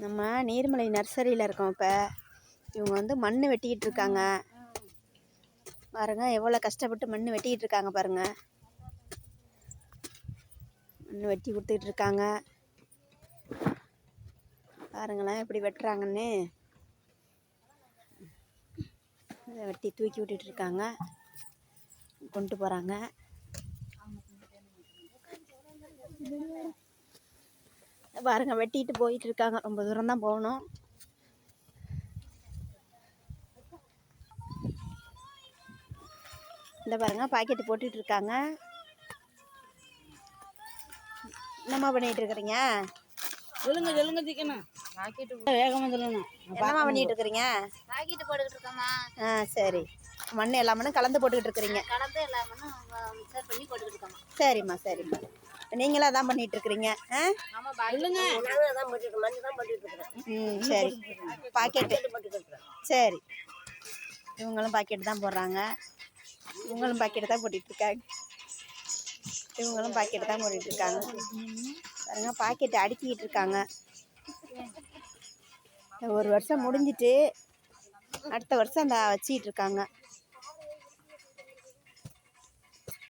நம்ம நீர்மலை நர்சரியில் இருக்கோம். இப்போ இவங்க வந்து மண் வெட்டிக்கிட்டு இருக்காங்க பாருங்க. எவ்வளோ கஷ்டப்பட்டு மண் வெட்டிக்கிட்டு இருக்காங்க பாருங்க. மண் வெட்டி கொடுத்துக்கிட்டு இருக்காங்க பாருங்களேன் எப்படி வெட்டுறாங்கன்னு. இதை வெட்டி தூக்கி விட்டுட்டு இருக்காங்க, கொண்டு போகிறாங்க. பாருங்க வெட்டிட்டு போயிட்டு இருக்காங்க. ரொம்ப தூரம் தான் போகணும். இந்த பாருங்க பாக்கெட்டு போட்டுட்டு இருக்காங்க. என்னம்மா பண்ணிட்டு இருக்கிறீங்க? சொல்லுங்க திக்கணும். பாக்கெட்டு வேகமாக சொல்லணும். என்னம்மா பண்ணிட்டு இருக்கிறீங்க? பாக்கெட்டு போட்டுக்கிட்டு இருக்கோம்மா. சரி. மண் எல்லா மண்ணும் கலந்து போட்டுக்கிட்டு இருக்கிறீங்க? கலந்து எல்லா மண்ணும் மிக்சர் பண்ணி போட்டுக்கிட்டு இருக்கோம்மா. சரிம்மா சரிம்மா. நீங்களும் அதான் பண்ணிட்டு இருக்கிறீங்க? சரி. பாக்கெட்டு சரி. இவங்களும் பாக்கெட்டு தான் போடுறாங்க. இவங்களும் பாக்கெட்டு தான் போட்டுட்ருக்காங்க. இவங்களும் பாக்கெட்டு தான் போட்டுட்ருக்காங்க பாருங்க. பாக்கெட்டு அடுக்கிக்கிட்டு இருக்காங்க. ஒரு வருஷம் முடிஞ்சிட்டு அடுத்த வருஷம் அந்த வச்சிக்கிட்டு இருக்காங்க.